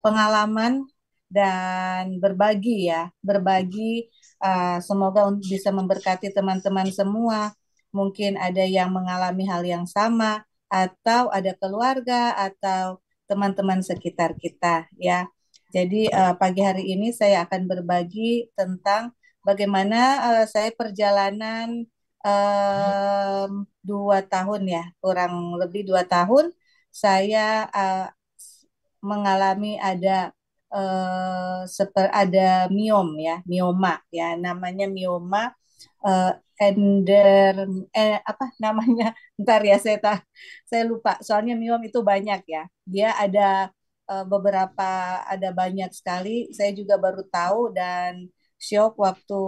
pengalaman dan berbagi ya, berbagi. Semoga bisa memberkati teman-teman semua. Mungkin ada yang mengalami hal yang sama, atau ada keluarga atau teman-teman sekitar kita ya. Jadi pagi hari ini saya akan berbagi tentang bagaimana saya perjalanan 2 tahun ya, kurang lebih 2 tahun saya mengalami ada miom ya, mioma ya, namanya mioma eh, ender apa namanya? Ntar ya saya lupa. Soalnya miom itu banyak ya. Dia ada beberapa, ada banyak sekali. Saya juga baru tahu dan shock waktu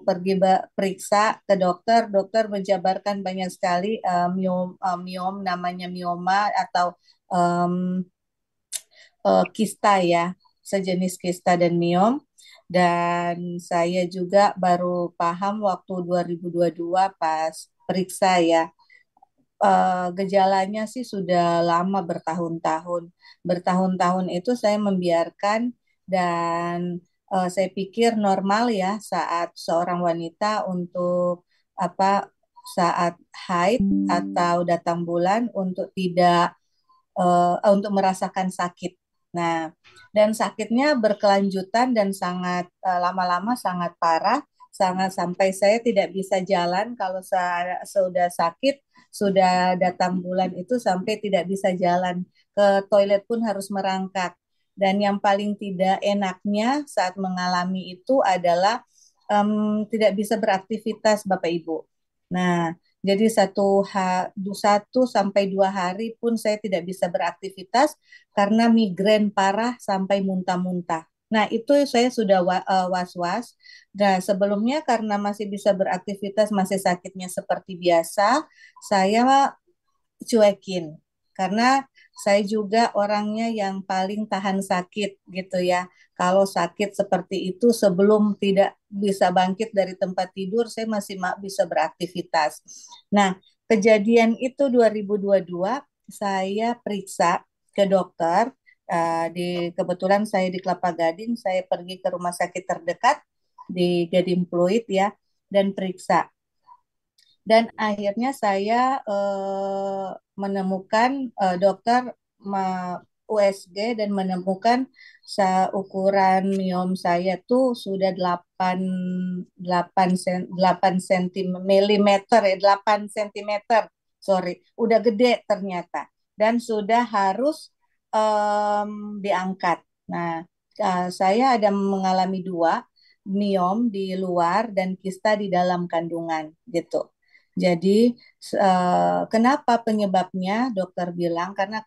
pergi periksa ke dokter. Dokter menjabarkan banyak sekali miom namanya mioma atau em, kista ya, sejenis kista dan miom. Dan saya juga baru paham waktu 2022 pas periksa ya. Gejalanya sih sudah lama bertahun-tahun. Bertahun-tahun itu saya membiarkan dan saya pikir normal ya saat seorang wanita untuk apa saat haid atau datang bulan untuk tidak untuk merasakan sakit. Nah, dan sakitnya berkelanjutan dan sangat lama-lama sangat parah, sangat sampai saya tidak bisa jalan kalau saya sudah sakit, sudah datang bulan itu sampai tidak bisa jalan. Ke toilet pun harus merangkak. Dan yang paling tidak enaknya saat mengalami itu adalah tidak bisa beraktivitas Bapak Ibu. Nah, jadi 1 sampai 2 hari pun saya tidak bisa beraktivitas karena migrain parah sampai muntah-muntah. Nah, itu saya sudah was-was. Nah, sebelumnya karena masih bisa beraktivitas, masih sakitnya seperti biasa, saya cuekin. Karena saya juga orangnya yang paling tahan sakit gitu ya. Kalau sakit seperti itu sebelum tidak bisa bangkit dari tempat tidur, saya masih bisa beraktivitas. Nah, kejadian itu 2022 saya periksa ke dokter. Kebetulan saya di Kelapa Gading, saya pergi ke rumah sakit terdekat di Gading Pluit ya dan periksa. Dan akhirnya saya menemukan dokter USG dan menemukan ukuran miom saya tuh sudah 8 milimeter ya, 8 sentimeter. Sorry, udah gede ternyata dan sudah harus diangkat. Nah, saya ada mengalami dua miom di luar dan kista di dalam kandungan gitu. Jadi kenapa penyebabnya? Dokter bilang karena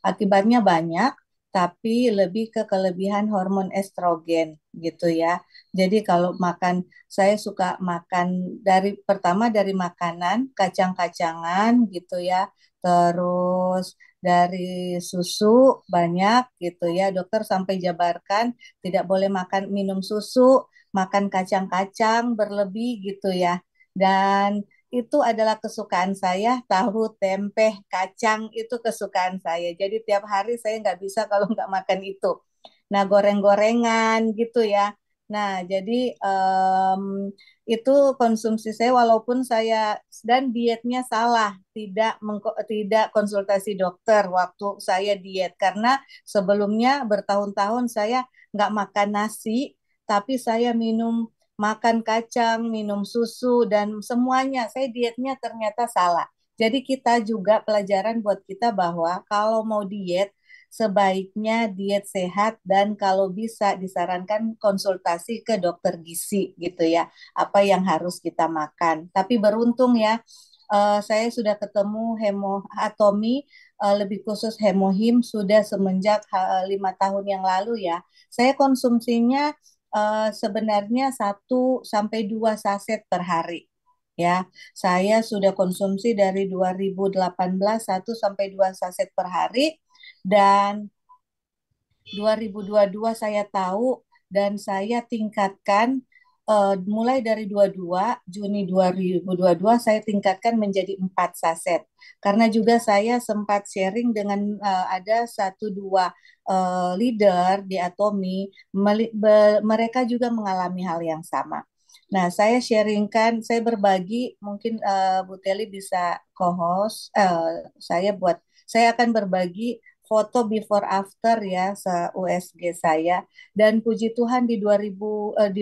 akibatnya banyak, tapi lebih ke kelebihan hormon estrogen gitu ya. Jadi kalau makan, saya suka makan dari pertama dari makanan, kacang-kacangan gitu ya. Terus dari susu banyak gitu ya. Dokter sampai jabarkan tidak boleh makan minum susu, makan kacang-kacang berlebih gitu ya. Dan itu adalah kesukaan saya, tahu, tempe, kacang itu kesukaan saya. Jadi tiap hari saya nggak bisa kalau nggak makan itu. Nah, goreng-gorengan gitu ya. Nah, jadi itu konsumsi saya walaupun saya dan dietnya salah, tidak konsultasi dokter waktu saya diet karena sebelumnya bertahun-tahun saya nggak makan nasi, tapi saya makan kacang, minum susu, dan semuanya. Saya dietnya ternyata salah. Jadi kita juga pelajaran buat kita bahwa kalau mau diet, sebaiknya diet sehat dan kalau bisa disarankan konsultasi ke dokter gizi gitu ya. Apa yang harus kita makan. Tapi beruntung ya, saya sudah ketemu hemoatomi, lebih khusus hemohim sudah semenjak 5 tahun yang lalu ya. Saya konsumsinya sebenarnya 1 sampai 2 saset per hari. Ya, saya sudah konsumsi dari 2018 1 sampai 2 saset per hari dan 2022 saya tahu dan saya tingkatkan mulai dari 22 Juni 2022 saya tingkatkan menjadi 4 saset. Karena juga saya sempat sharing dengan ada satu dua leader di Atomi, mereka juga mengalami hal yang sama. Nah, saya sharingkan, saya berbagi, mungkin Bu Teli bisa co-host, saya akan berbagi foto before after ya se USG saya, dan puji Tuhan di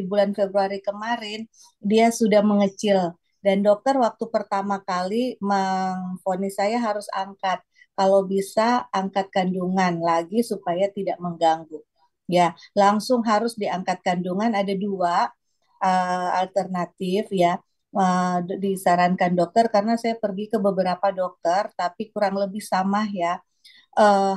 bulan Februari kemarin dia sudah mengecil, dan dokter waktu pertama kali memvonis saya harus angkat, kalau bisa angkat kandungan lagi supaya tidak mengganggu. Ya, langsung harus diangkat kandungan, ada dua alternatif ya. Disarankan dokter karena saya pergi ke beberapa dokter tapi kurang lebih sama ya,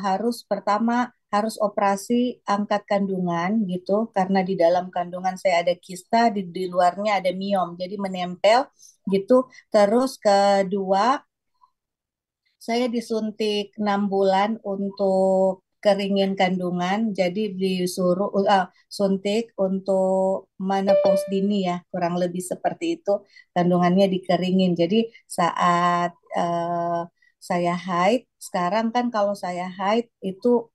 harus pertama harus operasi angkat kandungan gitu karena di dalam kandungan saya ada kista, di luarnya ada miom jadi menempel gitu. Terus kedua, saya disuntik 6 bulan untuk keringin kandungan, jadi disuruh suntik untuk menopause dini ya, kurang lebih seperti itu, kandungannya dikeringin. Jadi saat saya haid, sekarang kan kalau saya haid itu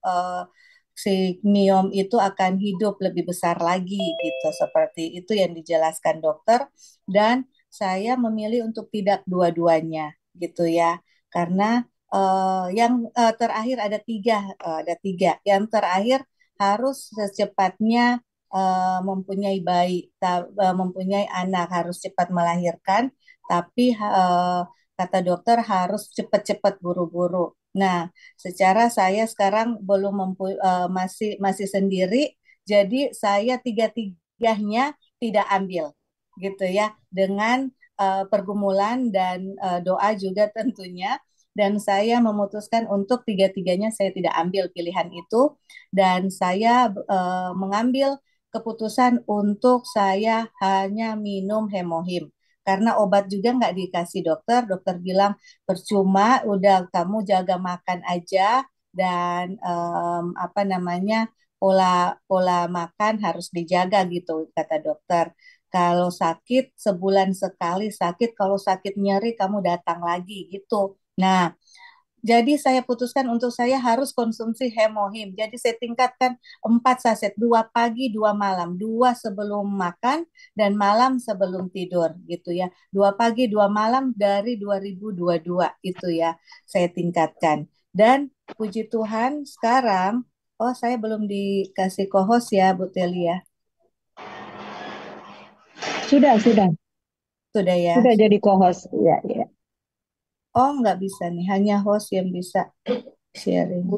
si miom itu akan hidup lebih besar lagi gitu, seperti itu yang dijelaskan dokter, dan saya memilih untuk tidak dua-duanya gitu ya, karena yang terakhir ada tiga. Yang terakhir harus secepatnya mempunyai bayi, mempunyai anak, harus cepat melahirkan. Tapi kata dokter harus cepat-cepat buru-buru. Nah, secara saya sekarang belum masih masih sendiri, jadi saya tiga-tiganya tidak ambil, gitu ya, dengan pergumulan dan doa juga tentunya, dan saya memutuskan untuk tiga-tiganya saya tidak ambil pilihan itu, dan saya mengambil keputusan untuk saya hanya minum hemohim karena obat juga nggak dikasih dokter. Dokter bilang percuma, udah kamu jaga makan aja, dan apa namanya, pola pola makan harus dijaga gitu kata dokter. Kalau sakit sebulan sekali sakit, kalau sakit nyeri kamu datang lagi gitu. Nah, jadi saya putuskan untuk saya harus konsumsi hemohim. Jadi saya tingkatkan 4 saset, 2 pagi 2 malam, 2 sebelum makan dan malam sebelum tidur gitu ya. 2 pagi 2 malam dari 2022 itu ya saya tingkatkan. Dan puji Tuhan sekarang, oh saya belum dikasih kohos ya Bu Telia. Sudah, sudah. Sudah ya. Sudah jadi co-host. Ya, ya. Oh nggak bisa nih, hanya host yang bisa sharing.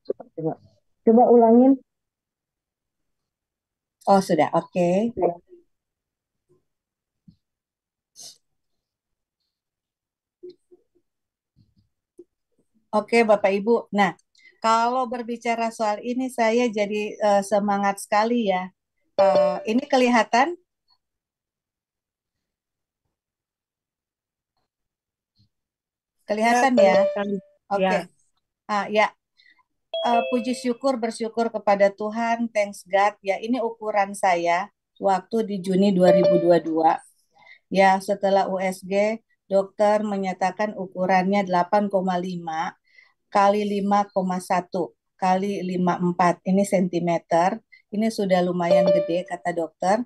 Coba, coba. Coba ulangin. Oh sudah, oke. Ya. Oke, Bapak Ibu. Nah, kalau berbicara soal ini, saya jadi semangat sekali ya. Ini Ya, kelihatan ya. kelihatan. Oke. Ya. Ya, puji syukur bersyukur kepada Tuhan, thanks God. Ya, ini ukuran saya waktu di Juni 2022. Ya, setelah USG, dokter menyatakan ukurannya 8,5 kali 5,1 kali 54 ini sentimeter. Ini sudah lumayan gede kata dokter.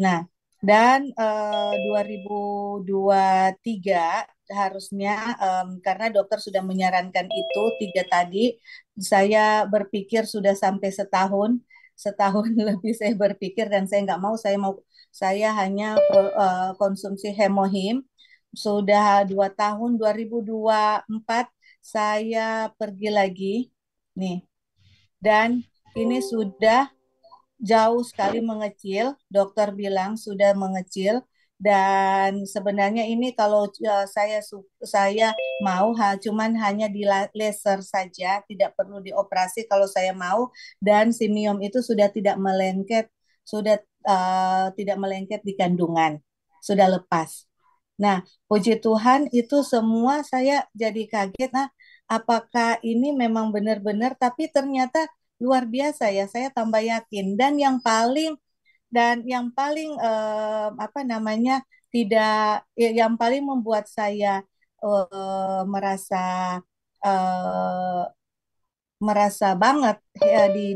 Nah, dan 2023 harusnya, karena dokter sudah menyarankan itu tiga tadi, saya berpikir sudah sampai setahun lebih saya berpikir, dan saya nggak mau, saya hanya konsumsi hemohim. Sudah 2 tahun, 2024 saya pergi lagi nih, dan ini sudah jauh sekali mengecil. Dokter bilang sudah mengecil, dan sebenarnya ini kalau saya mau cuman hanya di laser saja, tidak perlu dioperasi kalau saya mau, dan simium itu sudah sudah tidak melengket di kandungan, sudah lepas. Nah, puji Tuhan itu semua saya jadi kaget. Nah, apakah ini memang benar-benar? Tapi ternyata luar biasa ya, saya tambah yakin. Dan yang paling dan yang paling apa namanya tidak yang paling membuat saya merasa eh, merasa banget ya, di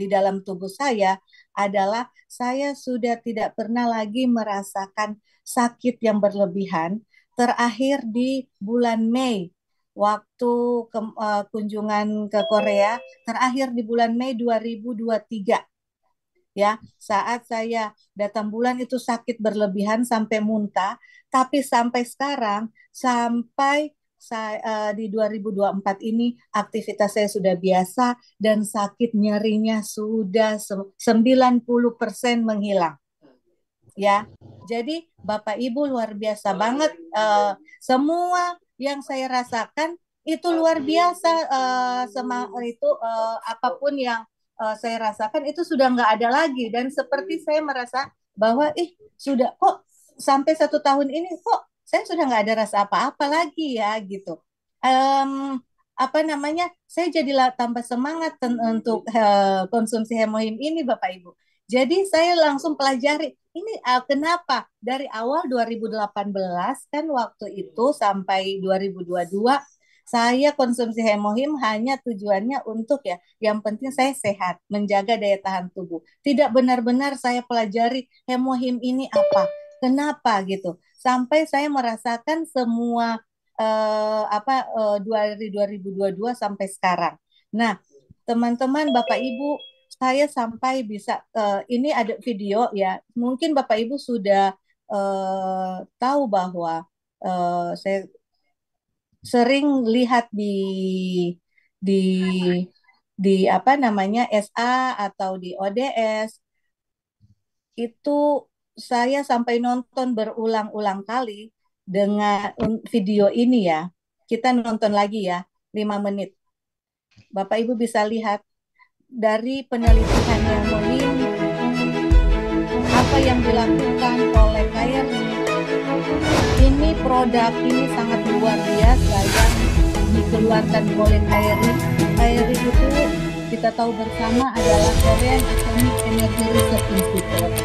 dalam tubuh saya adalah saya sudah tidak pernah lagi merasakan sakit yang berlebihan. Terakhir di bulan Mei waktu kunjungan ke Korea, terakhir di bulan Mei 2023 ya, saat saya datang bulan itu sakit berlebihan sampai muntah, tapi sampai sekarang, sampai di 2024 ini aktivitas saya sudah biasa dan sakit nyerinya sudah 90% menghilang ya. Jadi Bapak Ibu luar biasa banget, semua yang saya rasakan itu luar biasa, itu apapun yang saya rasakan itu sudah nggak ada lagi dan seperti saya merasa bahwa sudah kok sampai 1 tahun ini kok saya sudah nggak ada rasa apa-apa lagi ya gitu. Em, Apa namanya? Saya jadi tambah semangat untuk konsumsi hemohim ini Bapak Ibu. Jadi saya langsung pelajari ini kenapa dari awal 2018 kan waktu itu sampai 2022 saya konsumsi hemohim hanya tujuannya untuk ya yang penting saya sehat, menjaga daya tahan tubuh. Tidak benar-benar saya pelajari hemohim ini apa, kenapa gitu. Sampai saya merasakan semua dari 2022 sampai sekarang. Nah, teman-teman, Bapak Ibu, saya sampai bisa ini ada video ya. Mungkin Bapak Ibu sudah tahu bahwa saya sering lihat di apa namanya SA atau di ODS itu saya sampai nonton berulang-ulang kali dengan video ini ya. Kita nonton lagi ya, 5 menit. Bapak Ibu bisa lihat dari penelitian yang apa yang dilakukan oleh KRI. Ini produk ini sangat luar biasa yang dikeluarkan oleh KRI. KRI itu kita tahu bersama adalah Korean Atomic Energy Research Institute.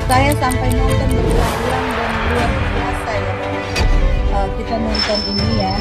Saya sampai nonton berulang-ulang dan luar biasa ya. Kita nonton ini ya.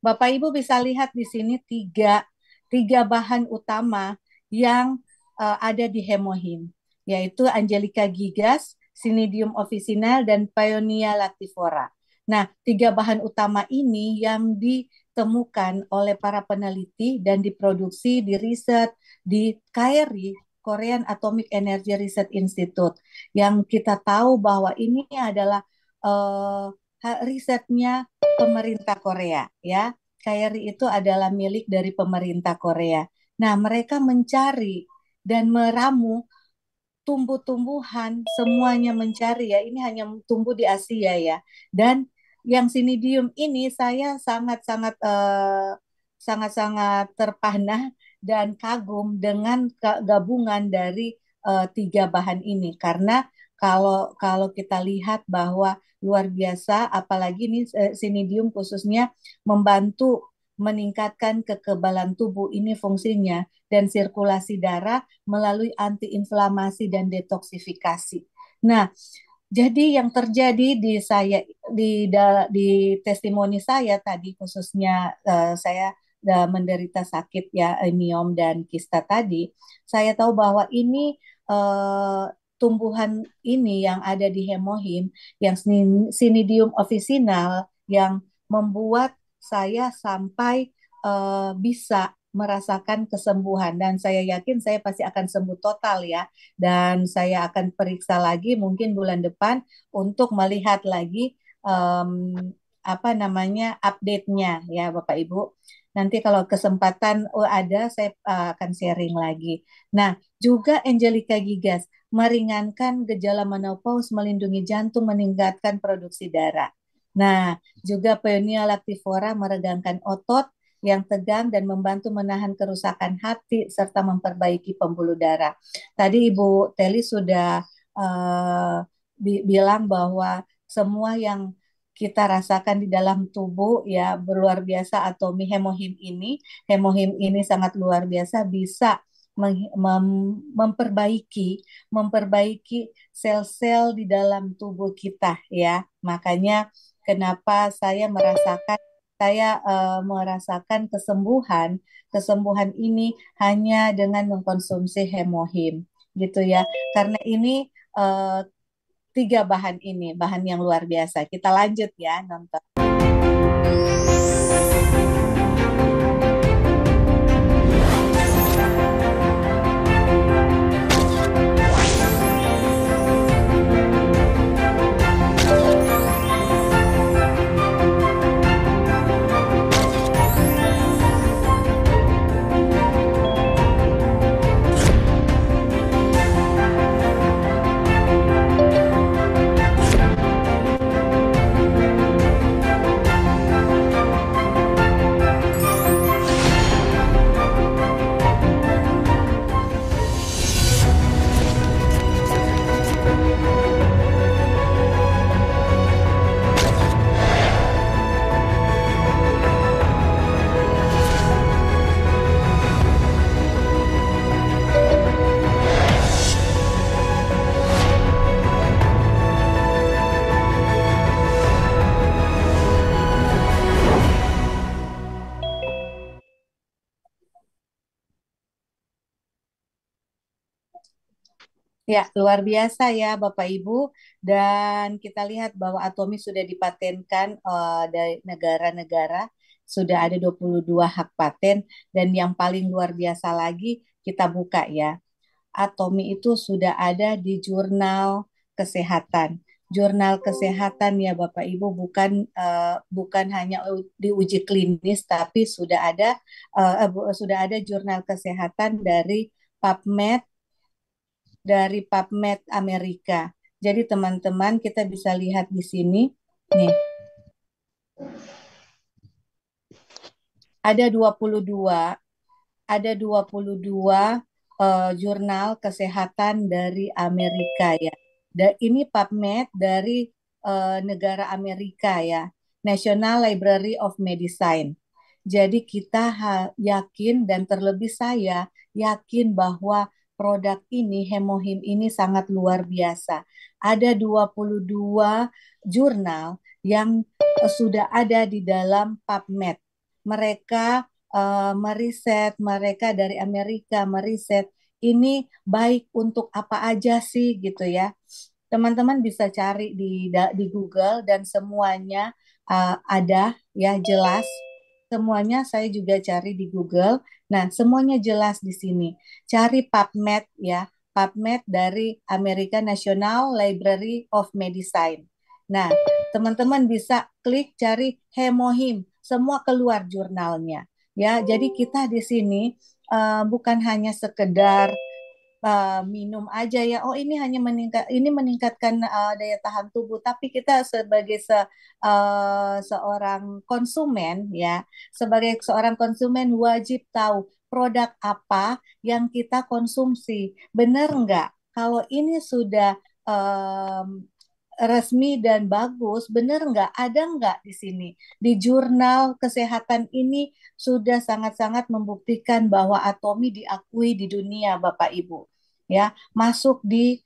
Bapak Ibu bisa lihat di sini tiga bahan utama yang ada di hemohim, yaitu Angelica gigas, Cnidium officinale, dan Paeonia lactifera. Nah, tiga bahan utama ini yang ditemukan oleh para peneliti dan diproduksi, di riset di KRI, Korean Atomic Energy Research Institute, yang kita tahu bahwa ini adalah uh, risetnya pemerintah Korea, ya. KRI itu adalah milik dari pemerintah Korea. Nah, mereka mencari dan meramu tumbuh-tumbuhan, semuanya mencari, ya. Ini hanya tumbuh di Asia, ya. Dan yang sinidium ini saya sangat-sangat terpana dan kagum dengan gabungan dari tiga bahan ini, karena kalau kalau kita lihat bahwa luar biasa, apalagi ini sinidium khususnya membantu meningkatkan kekebalan tubuh, ini fungsinya, dan sirkulasi darah melalui antiinflamasi dan detoksifikasi. Nah, jadi yang terjadi di saya di testimoni saya tadi, khususnya saya menderita sakit, ya, miom dan kista tadi, saya tahu bahwa ini tumbuhan ini yang ada di hemohim, yang Cnidium officinale, yang membuat saya sampai bisa merasakan kesembuhan, dan saya yakin saya pasti akan sembuh total, ya. Dan saya akan periksa lagi mungkin bulan depan untuk melihat lagi apa namanya update-nya, ya Bapak Ibu. Nanti kalau kesempatan ada, saya akan sharing lagi. Nah, juga Angelica gigas meringankan gejala menopause, melindungi jantung, meningkatkan produksi darah. Nah, juga Paeonia lactifera meregangkan otot yang tegang dan membantu menahan kerusakan hati serta memperbaiki pembuluh darah. Tadi Ibu Teli sudah bilang bahwa semua yang kita rasakan di dalam tubuh, ya, luar biasa. Atomi hemohim ini sangat luar biasa, bisa memperbaiki sel-sel di dalam tubuh kita, ya. Makanya kenapa saya merasakan kesembuhan ini hanya dengan mengkonsumsi hemohim, gitu, ya. Karena ini tiga bahan ini, bahan yang luar biasa. Kita lanjut, ya, nonton. Ya, luar biasa, ya Bapak Ibu. Dan kita lihat bahwa Atomi sudah dipatenkan dari negara-negara, sudah ada 22 hak paten, dan yang paling luar biasa lagi, kita buka, ya. Atomi itu sudah ada di jurnal kesehatan. Jurnal kesehatan, ya Bapak Ibu, bukan hanya diuji klinis, tapi sudah ada jurnal kesehatan PubMed dari PubMed Amerika. Jadi teman-teman, kita bisa lihat di sini nih, ada 22 ada 22 jurnal kesehatan dari Amerika, ya. Dan ini PubMed dari negara Amerika, ya. National Library of Medicine. Jadi kita yakin, dan terlebih saya yakin bahwa produk ini, hemohim ini sangat luar biasa. Ada 22 jurnal yang sudah ada di dalam PubMed. mereka meriset, mereka dari Amerika meriset ini baik untuk apa aja sih gitu ya. Teman-teman bisa cari di Google dan semuanya ada ya jelas. Semuanya saya juga cari di Google. Nah, semuanya jelas di sini. Cari PubMed ya, PubMed dari American National Library of Medicine. Nah, teman-teman bisa klik cari hemohim, semua keluar jurnalnya. Ya, jadi kita di sini bukan hanya sekedar minum aja ya. Oh, ini hanya meningkatkan daya tahan tubuh, tapi kita sebagai seorang konsumen ya, sebagai seorang konsumen wajib tahu produk apa yang kita konsumsi. Benar nggak? Kalau ini sudah em, resmi dan bagus, benar nggak? Ada nggak di sini? Di jurnal kesehatan ini sudah sangat-sangat membuktikan bahwa Atomi diakui di dunia, Bapak Ibu. Ya, masuk di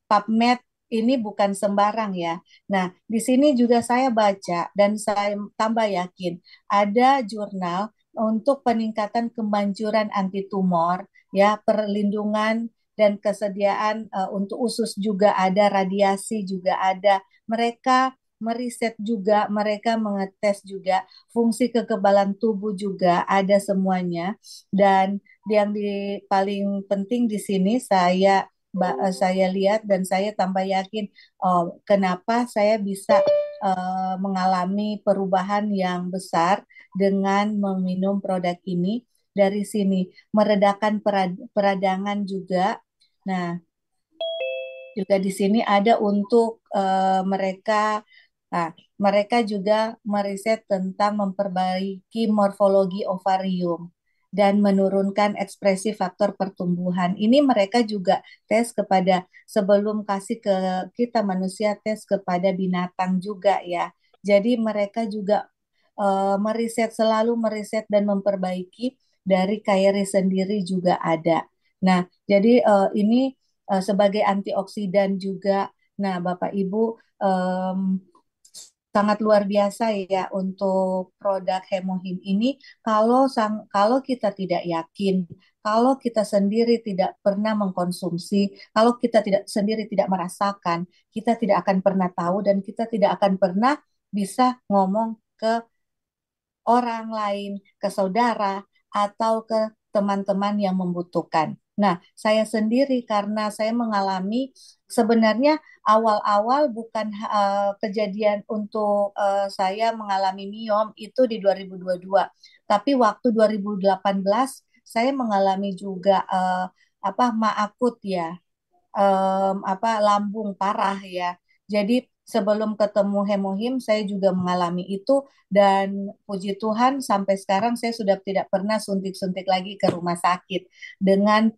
PubMed ini bukan sembarang ya. Nah, di sini juga saya baca dan saya tambah yakin ada jurnal untuk peningkatan kemanjuran anti tumor, ya, perlindungan dan kesediaan untuk usus juga ada, radiasi juga ada. Mereka meriset juga, mereka mengetes juga fungsi kekebalan tubuh juga ada semuanya. Dan yang paling penting di sini saya lihat dan saya tambah yakin kenapa saya bisa mengalami perubahan yang besar dengan meminum produk ini dari sini meredakan peradangan juga. Nah, juga di sini ada untuk mereka. Nah, mereka juga meriset tentang memperbaiki morfologi ovarium dan menurunkan ekspresi faktor pertumbuhan. Ini mereka juga tes kepada sebelum kasih ke kita manusia tes kepada binatang juga ya. Jadi mereka juga meriset selalu meriset dan memperbaiki dari KRI sendiri juga ada. Nah, jadi ini sebagai antioksidan juga. Nah, Bapak Ibu sangat luar biasa ya untuk produk Hemohim ini. Kalau kita tidak yakin, kalau kita sendiri tidak pernah mengkonsumsi, kalau kita tidak sendiri tidak merasakan, kita tidak akan pernah tahu dan kita tidak akan pernah bisa ngomong ke orang lain, ke saudara, atau ke teman-teman yang membutuhkan. Nah, saya sendiri karena saya mengalami sebenarnya awal-awal bukan kejadian untuk saya mengalami miom itu di 2022, tapi waktu 2018 saya mengalami juga ma akut ya, lambung parah ya. Jadi sebelum ketemu hemohim saya juga mengalami itu dan puji Tuhan sampai sekarang saya sudah tidak pernah suntik-suntik lagi ke rumah sakit dengan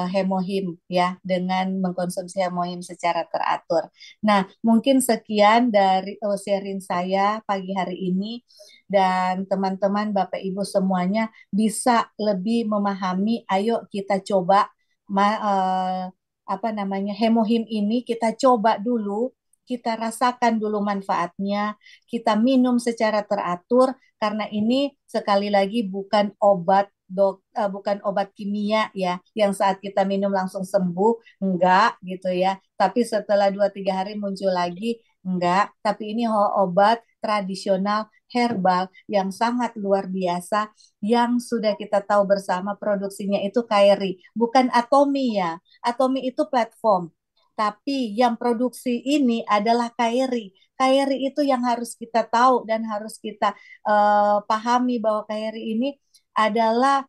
hemohim ya, dengan mengkonsumsi hemohim secara teratur. Nah, mungkin sekian dari sharing saya pagi hari ini dan teman-teman Bapak Ibu semuanya bisa lebih memahami. Ayo kita coba hemohim ini kita coba dulu, kita rasakan dulu manfaatnya, kita minum secara teratur karena ini sekali lagi bukan obat bukan obat kimia ya, yang saat kita minum langsung sembuh, enggak gitu ya. Tapi setelah 2-3 hari muncul lagi, enggak. Tapi ini obat tradisional herbal yang sangat luar biasa yang sudah kita tahu bersama produksinya itu KRI, bukan Atomi ya. Atomi itu platform, tapi yang produksi ini adalah KRI. KRI itu yang harus kita tahu dan harus kita pahami bahwa KRI ini adalah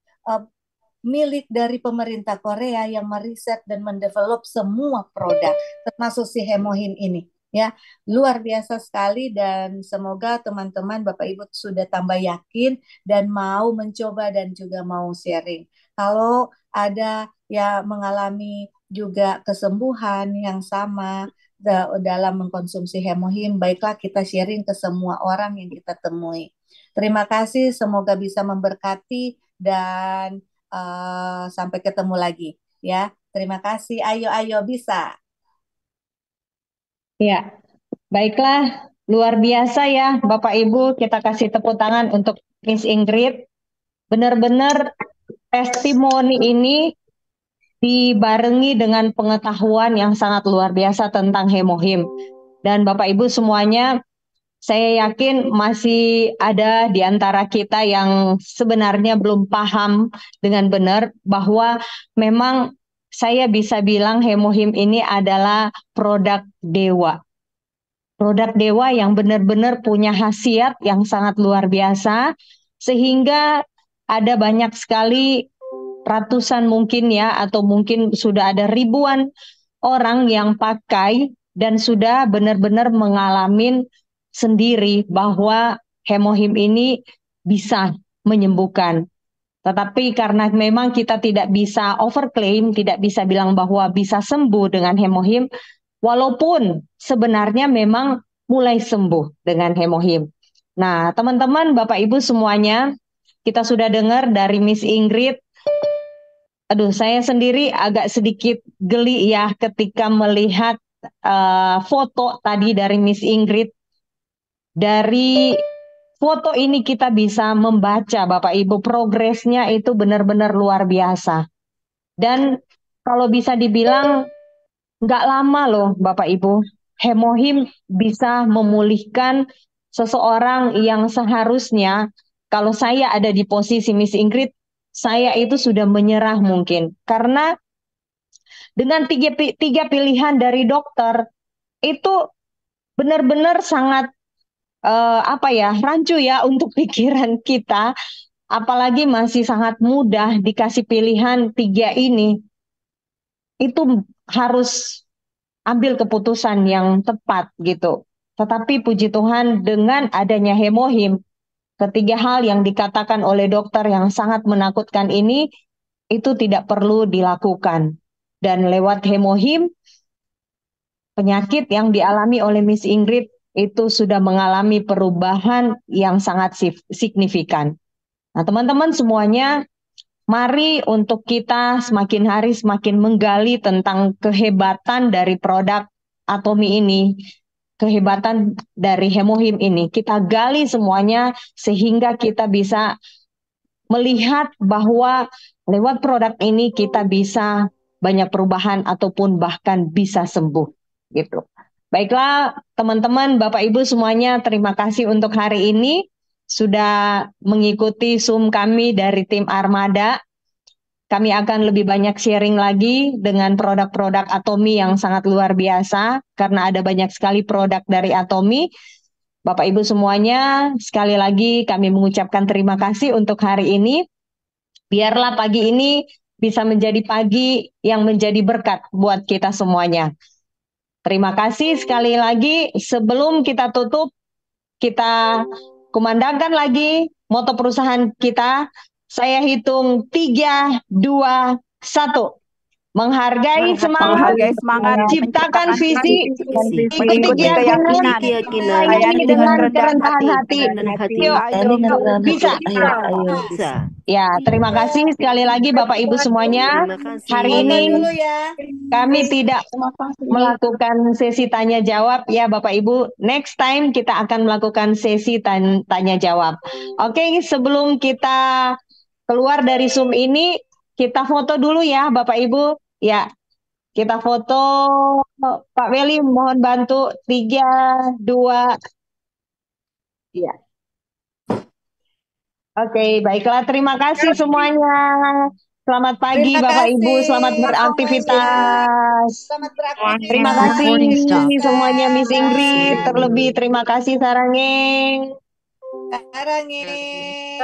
milik dari pemerintah Korea yang meriset dan mendevelop semua produk, termasuk si Hemohin ini. Ya, luar biasa sekali dan semoga teman-teman Bapak Ibu sudah tambah yakin dan mau mencoba dan juga mau sharing. Kalau ada ya mengalami juga kesembuhan yang sama dalam mengkonsumsi hemohim, baiklah kita sharing ke semua orang yang kita temui. Terima kasih, semoga bisa memberkati dan sampai ketemu lagi ya. Terima kasih. Ayo, ayo bisa. Ya, baiklah Luar biasa ya Bapak Ibu, kita kasih tepuk tangan untuk Miss Ingrid. Benar-benar testimoni ini dibarengi dengan pengetahuan yang sangat luar biasa tentang hemohim. Dan Bapak Ibu semuanya, saya yakin masih ada di antara kita yang sebenarnya belum paham dengan benar bahwa memang saya bisa bilang hemohim ini adalah produk dewa. Produk dewa yang benar-benar punya khasiat yang sangat luar biasa, sehingga ada banyak sekali ratusan mungkin ya, atau mungkin sudah ada ribuan orang yang pakai dan sudah benar-benar mengalami sendiri bahwa hemohim ini bisa menyembuhkan. Tetapi karena memang kita tidak bisa overclaim, tidak bisa bilang bahwa bisa sembuh dengan hemohim, walaupun sebenarnya memang mulai sembuh dengan hemohim. Nah, teman-teman, Bapak Ibu semuanya, kita sudah dengar dari Miss Ingrid. Aduh, saya sendiri agak sedikit geli ya ketika melihat foto tadi dari Miss Ingrid. Dari foto ini kita bisa membaca, Bapak Ibu, progresnya itu benar-benar luar biasa. Dan kalau bisa dibilang nggak lama loh Bapak Ibu, hemohim bisa memulihkan seseorang yang seharusnya kalau saya ada di posisi Miss Ingrid, saya itu sudah menyerah mungkin. Karena dengan tiga pilihan dari dokter, itu benar-benar sangat rancu ya untuk pikiran kita, apalagi masih sangat mudah dikasih pilihan tiga ini, itu harus ambil keputusan yang tepat gitu. Tetapi puji Tuhan dengan adanya hemohim, ketiga hal yang dikatakan oleh dokter yang sangat menakutkan ini, itu tidak perlu dilakukan. Dan lewat hemohim, penyakit yang dialami oleh Miss Ingrid itu sudah mengalami perubahan yang sangat signifikan. Nah, teman-teman semuanya, mari untuk kita semakin hari semakin menggali tentang kehebatan dari produk Atomi ini, kehebatan dari hemohim ini. Kita gali semuanya sehingga kita bisa melihat bahwa lewat produk ini kita bisa banyak perubahan ataupun bahkan bisa sembuh gitu. Baiklah teman-teman, Bapak Ibu semuanya, terima kasih untuk hari ini sudah mengikuti Zoom kami dari tim Armada. Kami akan lebih banyak sharing lagi dengan produk-produk Atomi yang sangat luar biasa karena ada banyak sekali produk dari Atomi. Bapak Ibu semuanya, sekali lagi kami mengucapkan terima kasih untuk hari ini. Biarlah pagi ini bisa menjadi pagi yang menjadi berkat buat kita semuanya. Terima kasih sekali lagi. Sebelum kita tutup, kita kumandangkan lagi moto perusahaan kita. Saya hitung 3, 2, 1. Menghargai semangat, ciptakan visi, mengikuti keyakinan, layani dengan kerendahan hati. Yuk, bisa. Ya, terima kasih sekali lagi Bapak Ibu semuanya. Hari ini kami tidak melakukan sesi tanya jawab ya Bapak Ibu. Next time kita akan melakukan sesi tanya jawab. Oke, sebelum kita keluar dari Zoom ini, kita foto dulu ya Bapak Ibu. Ya, kita foto. Pak Weli mohon bantu. 3, 2. Ya. Oke, baiklah. Terima kasih semuanya. Selamat pagi Bapak Ibu. Selamat beraktivitas. Selamat beraktivitas. Terima kasih semuanya Miss Ingrid. Terlebih terima kasih Sarangeng. Sarangeng.